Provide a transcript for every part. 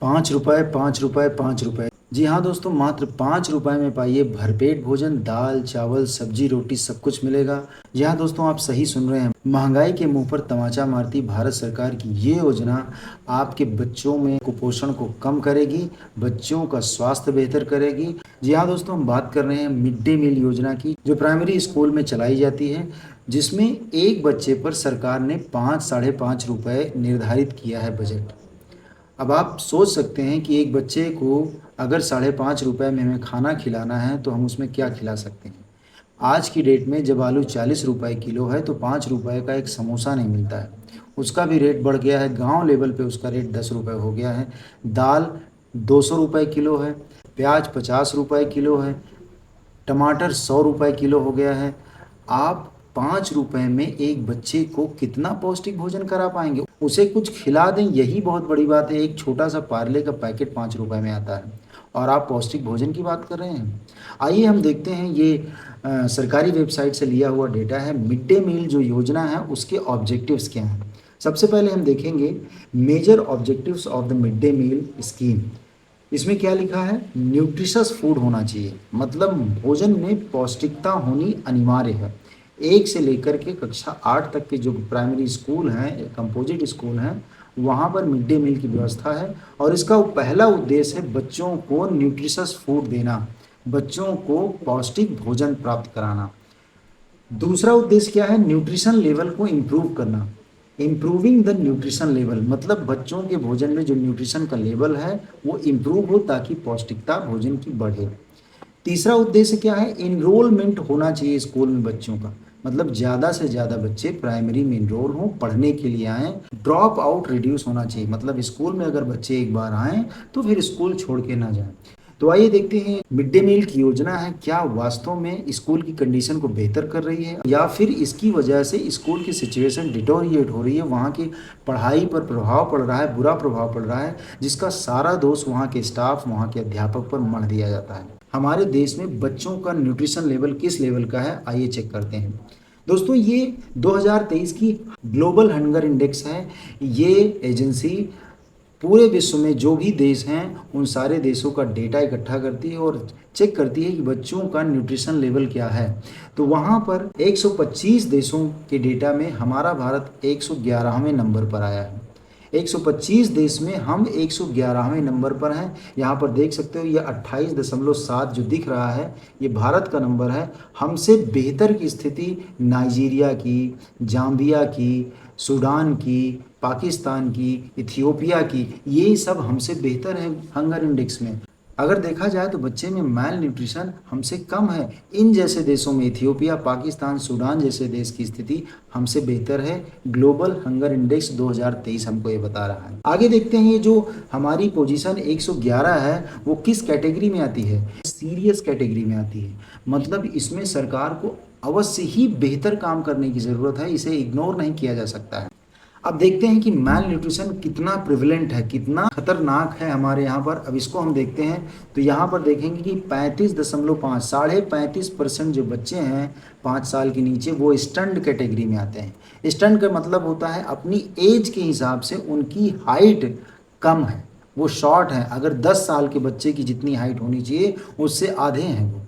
₹5, ₹5, ₹5। जी हाँ दोस्तों, मात्र ₹5 में पाइए भरपेट भोजन, दाल, चावल, सब्जी, रोटी सब कुछ मिलेगा। जी हाँ दोस्तों, आप सही सुन रहे हैं। महँगाई के मुँह पर तमाचा मारती भारत सरकार की ये योजना आपके बच्चों में कुपोषण को कम करेगी, बच्चों का स्वास्थ्य बेहतर करेगी। जी हाँ दोस्तों, हम बात कर रहे हैं मिड डे मील योजना की, जो प्राइमरी स्कूल में चलाई जाती है, जिसमें एक बच्चे पर सरकार ने 5 साढ़े ₹5 निर्धारित किया है बजट। अब आप सोच सकते हैं कि एक बच्चे को अगर ₹5.5 में हमें खाना खिलाना है, तो हम उसमें क्या खिला सकते हैं। आज की डेट में जब आलू ₹40 किलो है, तो ₹5 का एक समोसा नहीं मिलता है। उसका भी रेट बढ़ गया है, गाँव लेवल पे उसका रेट ₹10 हो गया है। दाल ₹200 किलो है, प्याज ₹50 किलो है, टमाटर ₹100 किलो हो गया है। आप ₹5 में एक बच्चे को कितना पौष्टिक भोजन करा पाएँगे? उसे कुछ खिला दें, यही बहुत बड़ी बात है। एक छोटा-सा पार्ले का पैकेट ₹5 में आता है और आप पौष्टिक भोजन की बात कर रहे हैं। आइए हम देखते हैं ये सरकारी वेबसाइट से लिया हुआ डेटा है। मिड डे मील जो योजना है उसके ऑब्जेक्टिव्स क्या हैं? सबसे पहले हम देखेंगे major objectives of the mid day meal scheme. इसमें क्या लिखा है? न्यूट्रिशस फूड होना चाहिए, मतलब भोजन में पौष्टिकता होनी अनिवार्य है। 1 से लेकर के कक्षा 8 तक के जो प्राइमरी स्कूल हैं, कंपोजिट स्कूल हैं, वहाँ पर मिड डे मील की व्यवस्था है और इसका पहला उद्देश्य है बच्चों को न्यूट्रिशस फूड देना, बच्चों को पौष्टिक भोजन प्राप्त कराना। दूसरा उद्देश्य क्या है? न्यूट्रिशन लेवल को इम्प्रूव करना। इम्प्रूविंग द न्यूट्रिशन लेवल, मतलब बच्चों के भोजन में जो न्यूट्रिशन का लेवल है वो इम्प्रूव हो ताकि पौष्टिकता भोजन की बढ़े। तीसरा उद्देश्य क्या है? इनरोलमेंट होना चाहिए स्कूल में बच्चों का, मतलब ज़्यादा से ज़्यादा बच्चे प्राइमरी में इनरोल हों, पढ़ने के लिए आएँ। ड्रॉप आउट रिड्यूस होना चाहिए, मतलब स्कूल में अगर बच्चे एक बार आएँ तो फिर स्कूल छोड़ के ना जाएँ। तो आइए देखते हैं मिड डे मील की योजना है क्या वास्तव में स्कूल की कंडीशन को बेहतर कर रही है या फिर इसकी वजह से स्कूल की सिचुएशन डिटोरिएट हो रही है, वहाँ की पढ़ाई पर प्रभाव पड़ रहा है, बुरा प्रभाव पड़ रहा है, जिसका सारा दोष वहाँ के स्टाफ, वहाँ के अध्यापक पर मढ़ दिया जाता है। हमारे देश में बच्चों का न्यूट्रिशन लेवल किस लेवल का है, आइए चेक करते हैं। दोस्तों ये 2023 की ग्लोबल हंगर इंडेक्स है। ये एजेंसी पूरे विश्व में जो भी देश हैं उन सारे देशों का डेटा इकट्ठा करती है और चेक करती है कि बच्चों का न्यूट्रिशन लेवल क्या है। तो वहाँ पर 125 देशों के डेटा में हमारा भारत 111वें नंबर पर आया है। 125 देश में हम 111वें नंबर पर हैं। यहाँ पर देख सकते हो ये 28.7 जो दिख रहा है ये भारत का नंबर है। हमसे बेहतर की स्थिति नाइजीरिया की, जाम्बिया की, सूडान की, पाकिस्तान की, इथियोपिया की, ये सब हमसे बेहतर है हंगर इंडेक्स में। अगर देखा जाए तो बच्चे में मैल न्यूट्रिशन हमसे कम है। इन जैसे देशों में इथियोपिया, पाकिस्तान, सूडान जैसे देश की स्थिति हमसे बेहतर है। ग्लोबल हंगर इंडेक्स 2023 हमको ये बता रहा है। आगे देखते हैं ये जो हमारी पोजीशन 111 है वो किस कैटेगरी में आती है? सीरियस कैटेगरी में आती है, मतलब इसमें सरकार को अवश्य ही बेहतर काम करने की ज़रूरत है, इसे इग्नोर नहीं किया जा सकता है। अब देखते हैं कि मैल न्यूट्रिशन कितना प्रिवलेंट है, कितना खतरनाक है हमारे यहाँ पर। अब इसको हम देखते हैं तो यहाँ पर देखेंगे कि 35.5 साढ़े 35% जो बच्चे हैं 5 साल के नीचे वो स्टंट कैटेगरी में आते हैं। स्टंट का मतलब होता है अपनी एज के हिसाब से उनकी हाइट कम है, वो शॉर्ट है। अगर 10 साल के बच्चे की जितनी हाइट होनी चाहिए उससे आधे हैं वो।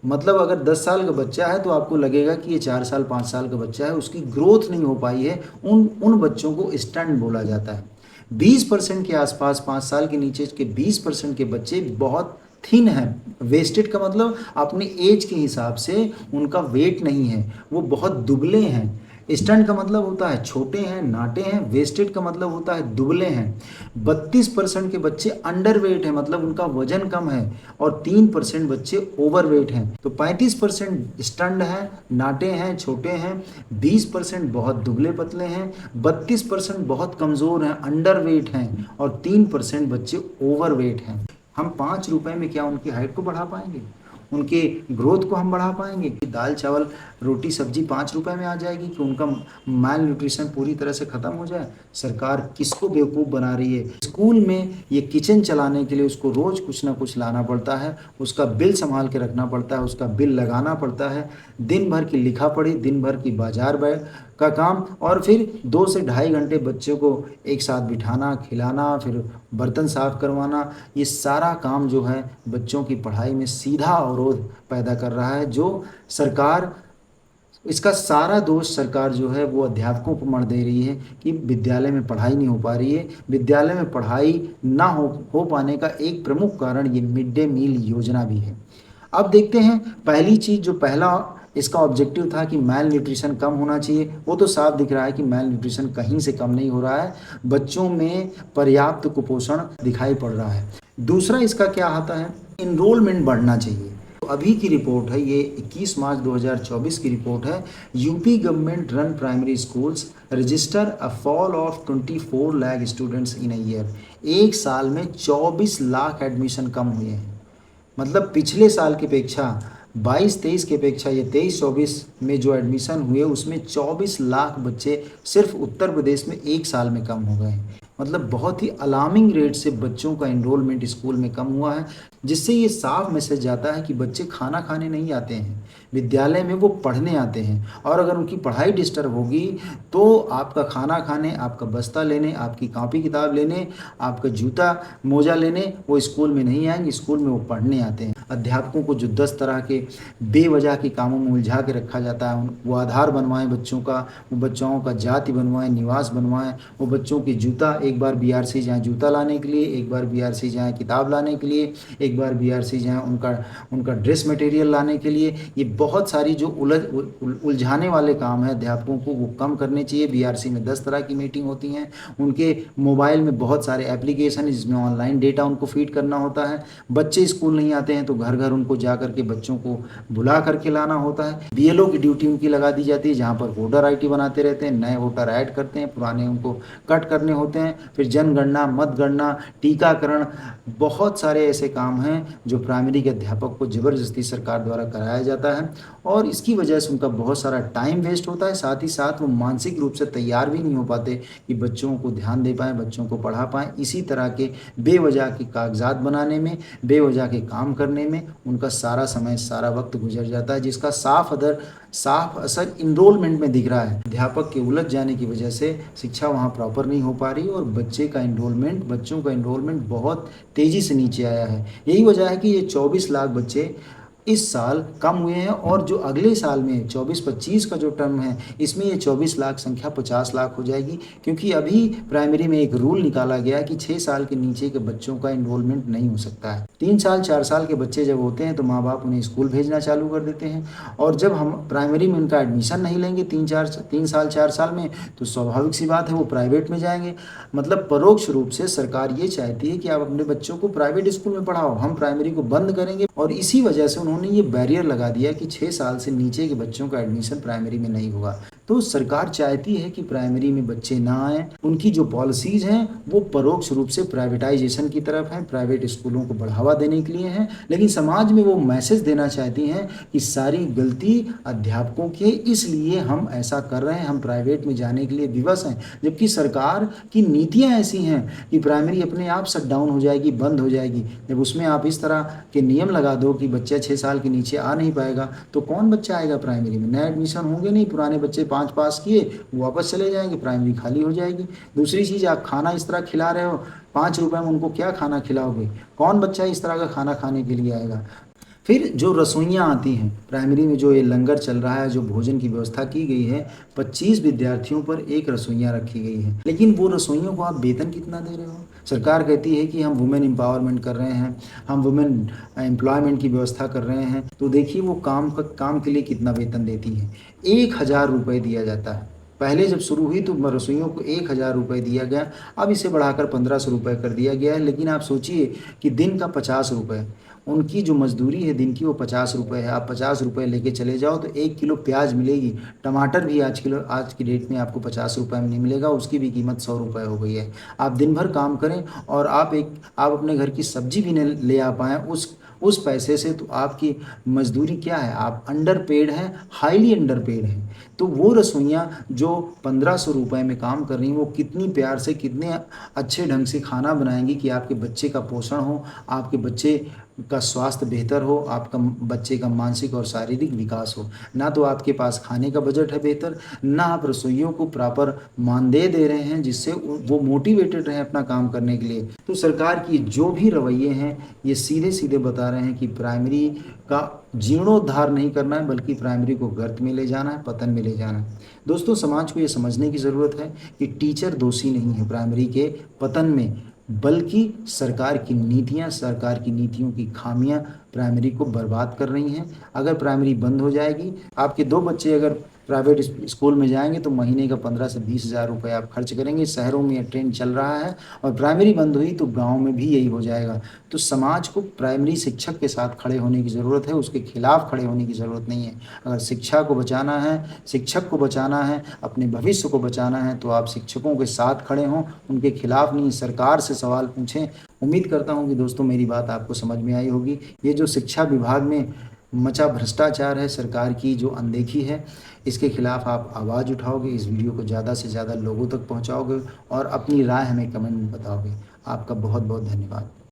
मतलब अगर 10 साल का बच्चा है तो आपको लगेगा कि ये 4 साल 5 साल का बच्चा है, उसकी ग्रोथ नहीं हो पाई है, उन बच्चों को स्टंट बोला जाता है। 20% के आसपास 5 साल के नीचे के 20% के बच्चे बहुत थिन हैं। वेस्टेड का मतलब अपने एज के हिसाब से उनका वेट नहीं है, वो बहुत दुबले हैं। स्टंट का मतलब होता है छोटे हैं, नाटे हैं। वेस्टेड का मतलब होता है दुबले हैं। 32% के बच्चे अंडर वेट हैं, मतलब उनका वजन कम है और 3% बच्चे ओवर वेट हैं। तो 35% स्टंट हैं, नाटे हैं, छोटे हैं। 20% बहुत दुबले पतले हैं। 32% बहुत कमज़ोर हैं, अंडर वेट हैं और 3% बच्चे ओवर वेट हैं। हम ₹5 में क्या उनकी हाइट को बढ़ा पाएंगे? उनके ग्रोथ को हम बढ़ा पाएंगे? दाल चावल रोटी सब्जी ₹5 में आ जाएगी कि उनका माल न्यूट्रिशन पूरी तरह से ख़त्म हो जाए? सरकार किसको बेवकूफ़ बना रही है? स्कूल में ये किचन चलाने के लिए उसको रोज़ कुछ ना कुछ लाना पड़ता है, उसका बिल संभाल के रखना पड़ता है, उसका बिल लगाना पड़ता है, दिन भर की लिखा पढ़ी, दिन भर की बाजार का काम, और फिर 2 से ढाई घंटे बच्चों को एक साथ बिठाना, खिलाना, फिर बर्तन साफ करवाना, ये सारा काम जो है बच्चों की पढ़ाई में सीधा अवरोध पैदा कर रहा है। जो सरकार, इसका सारा दोष सरकार जो है वो अध्यापकों को मढ़ दे रही है कि विद्यालय में पढ़ाई नहीं हो पा रही है। विद्यालय में पढ़ाई ना हो पाने का एक प्रमुख कारण ये मिड डे मील योजना भी है। अब देखते हैं, पहली चीज़ जो पहला इसका ऑब्जेक्टिव था कि मैल न्यूट्रिशन कम होना चाहिए, वो तो साफ दिख रहा है कि मैल न्यूट्रिशन कहीं से कम नहीं हो रहा है। बच्चों में पर्याप्त कुपोषण दिखाई पड़ रहा है। दूसरा इसका क्या आता है, इनरोलमेंट बढ़ना चाहिए। तो अभी की रिपोर्ट है, ये 21 मार्च 2024 की रिपोर्ट है। UP government run primary schools register a fall of 24 lakh students in a year. एक साल में 24 लाख एडमिशन कम हुए हैं। मतलब पिछले साल की अपेक्षा 22-23 की अपेक्षा ये 23-24 में जो एडमिशन हुए उसमें 24 लाख बच्चे सिर्फ उत्तर प्रदेश में एक साल में कम हो गए। मतलब बहुत ही अलार्मिंग रेट से बच्चों का एनरोलमेंट स्कूल में कम हुआ है, जिससे ये साफ मैसेज जाता है कि बच्चे खाना खाने नहीं आते हैं, विद्यालय में वो पढ़ने आते हैं। और अगर उनकी पढ़ाई डिस्टर्ब होगी तो आपका खाना खाने, आपका बस्ता लेने, आपकी कॉपी किताब लेने, आपका जूता मोजा लेने वो स्कूल में नहीं आएंगे, स्कूल में वो पढ़ने आते हैं। अध्यापकों को जो 10 तरह के बेवजह के कामों में उलझा के रखा जाता है, वो आधार बनवाएं बच्चों का, वो बच्चों का जाति बनवाएं, निवास बनवाएं, वो बच्चों की जूता, एक बार बीआरसी जाएँ जूता लाने के लिए, एक बार बीआरसी जाएँ किताब लाने के लिए, एक बार बीआरसी जाएँ उनका ड्रेस मटेरियल लाने के लिए। ये बहुत सारी जो उलझाने वाले काम है अध्यापकों को, वो कम करने चाहिए। बीआरसी में 10 तरह की मीटिंग होती हैं, उनके मोबाइल में बहुत सारे एप्लीकेशन है जिसमें ऑनलाइन डेटा उनको फीड करना होता है। बच्चे स्कूल नहीं आते हैं तो घर घर उनको जा करके बच्चों को बुला करके लाना होता है। बीएलओ की ड्यूटी उनकी लगा दी जाती है, जहाँ पर वोटर आईडी बनाते रहते हैं, नए वोटर ऐड करते हैं, पुराने उनको कट करने होते हैं। फिर जनगणना, मतगणना, टीकाकरण, बहुत सारे ऐसे काम हैं जो प्राइमरी के अध्यापक को ज़बरदस्ती सरकार द्वारा कराया जाता है, और इसकी वजह से उनका बहुत सारा टाइम वेस्ट होता है। साथ ही साथ वो मानसिक रूप से तैयार भी नहीं हो पाते कि बच्चों को ध्यान दे पाएँ, बच्चों को पढ़ा पाएँ। इसी तरह के बेवजह के कागजात बनाने में, बेवजह के काम करने में उनका सारा समय, सारा वक्त गुजर जाता है, जिसका साफ असर इनरोलमेंट में दिख रहा है। अध्यापक के उलझ जाने की वजह से शिक्षा वहाँ प्रॉपर नहीं हो पा रही और बच्चों का इनरोलमेंट बहुत तेज़ी से नीचे आया है। यही वजह है कि ये 24 लाख बच्चे इस साल कम हुए हैं, और जो अगले साल में 24-25 का जो टर्म है इसमें ये 24 लाख संख्या 50 लाख हो जाएगी, क्योंकि अभी प्राइमरी में एक रूल निकाला गया है कि 6 साल के नीचे के बच्चों का इनरोलमेंट नहीं हो सकता है। 3 साल 4 साल के बच्चे जब होते हैं तो माँ बाप उन्हें स्कूल भेजना चालू कर देते हैं, और जब हम प्राइमरी में उनका एडमिशन नहीं लेंगे 3 साल 4 साल में, तो स्वाभाविक सी बात है वो प्राइवेट में जाएंगे। मतलब परोक्ष रूप से सरकार ये चाहती है कि आप अपने बच्चों को प्राइवेट स्कूल में पढ़ाओ, हम प्राइमरी को बंद करेंगे। और इसी वजह से उन्होंने ये बैरियर लगा दिया कि 6 साल से नीचे के बच्चों का एडमिशन प्राइमरी में नहीं होगा। तो सरकार चाहती है कि प्राइमरी में बच्चे ना आएँ। उनकी जो पॉलिसीज़ हैं वो परोक्ष रूप से प्राइवेटाइजेशन की तरफ हैं, प्राइवेट स्कूलों को बढ़ावा देने के लिए हैं, लेकिन समाज में वो मैसेज देना चाहती हैं कि सारी गलती अध्यापकों की है, इसलिए हम ऐसा कर रहे हैं, हम प्राइवेट में जाने के लिए विवश हैं। जबकि सरकार की नीतियाँ ऐसी हैं कि प्राइमरी अपने आप शट डाउन हो जाएगी, बंद हो जाएगी। जब उसमें आप इस तरह के नियम लगा दो कि बच्चा 6 साल के नीचे आ नहीं पाएगा तो कौन बच्चा आएगा प्राइमरी में? नए एडमिशन होंगे नहीं, पुराने बच्चे 5 पास किए वो वापस चले जाएंगे, प्राइमरी खाली हो जाएगी। दूसरी चीज़, आप खाना इस तरह खिला रहे हो, 5 रुपए में उनको क्या खाना खिलाओगे? कौन बच्चा इस तरह का खाना खाने के लिए आएगा? फिर जो रसोइयाँ आती हैं प्राइमरी में, जो ये लंगर चल रहा है, जो भोजन की व्यवस्था की गई है, 25 विद्यार्थियों पर 1 रसोइयाँ रखी गई है, लेकिन वो रसोइयों को आप वेतन कितना दे रहे हो? सरकार कहती है कि हम वुमेन एम्पावरमेंट कर रहे हैं, हम वुमेन एम्प्लॉयमेंट की व्यवस्था कर रहे हैं, तो देखिए वो काम के लिए कितना वेतन देती है। 1000 रुपये दिया जाता है। पहले जब शुरू हुई तो रसोइयों को 1000 रुपये दिया गया, अब इसे बढ़ाकर 1500 रुपये कर दिया गया है। लेकिन आप सोचिए कि दिन का 50 रुपये, उनकी जो मजदूरी है दिन की वो 50 रुपये है। आप 50 रुपये लेके चले जाओ तो 1 किलो प्याज मिलेगी। टमाटर भी आज की डेट में आपको 50 रुपये में नहीं मिलेगा, उसकी भी कीमत 100 रुपये हो गई है। आप दिन भर काम करें और आप अपने घर की सब्जी भी नहीं ले आ पाएँ उस पैसे से, तो आपकी मजदूरी क्या है? आप अंडरपेड हैं, हाईली अंडरपेड हैं। तो वो रसोइयाँ जो 1500 रुपये में काम कर रही हैं, वो कितनी प्यार से, कितने अच्छे ढंग से खाना बनाएंगी कि आपके बच्चे का पोषण हो, आपके बच्चे का स्वास्थ्य बेहतर हो, आपका बच्चे का मानसिक और शारीरिक विकास हो। ना तो आपके पास खाने का बजट है बेहतर, ना आप रसोइयों को प्रॉपर मानदेय दे रहे हैं जिससे वो मोटिवेटेड रहें अपना काम करने के लिए। तो सरकार की जो भी रवैये हैं ये सीधे-सीधे बता रहे हैं कि प्राइमरी का जीर्णोद्धार नहीं करना है, बल्कि प्राइमरी को गर्त में ले जाना है, पतन में ले जाना है। दोस्तों, समाज को ये समझने की ज़रूरत है कि टीचर दोषी नहीं है प्राइमरी के पतन में, बल्कि सरकार की नीतियाँ, सरकार की नीतियों की खामियाँ प्राइमरी को बर्बाद कर रही हैं। अगर प्राइमरी बंद हो जाएगी, आपके 2 बच्चे अगर प्राइवेट स्कूल में जाएँगे तो महीने का 15 से 20 हज़ार रुपए आप खर्च करेंगे। शहरों में ये ट्रेंड चल रहा है और प्राइमरी बंद हुई तो गाँव में भी यही हो जाएगा। तो समाज को प्राइमरी शिक्षक के साथ खड़े होने की ज़रूरत है, उसके खिलाफ खड़े होने की ज़रूरत नहीं है। अगर शिक्षा को बचाना है, शिक्षक को बचाना है, अपने भविष्य को बचाना है तो आप शिक्षकों के साथ खड़े हों, उनके खिलाफ नहीं, सरकार से सवाल पूछें। उम्मीद करता हूँ कि दोस्तों मेरी बात आपको समझ में आई होगी। ये जो शिक्षा विभाग में मचा भ्रष्टाचार है, सरकार की जो अनदेखी है, इसके खिलाफ आप आवाज़ उठाओगे, इस वीडियो को ज़्यादा से ज़्यादा लोगों तक पहुँचाओगे और अपनी राय हमें कमेंट में बताओगे। आपका बहुत-बहुत धन्यवाद।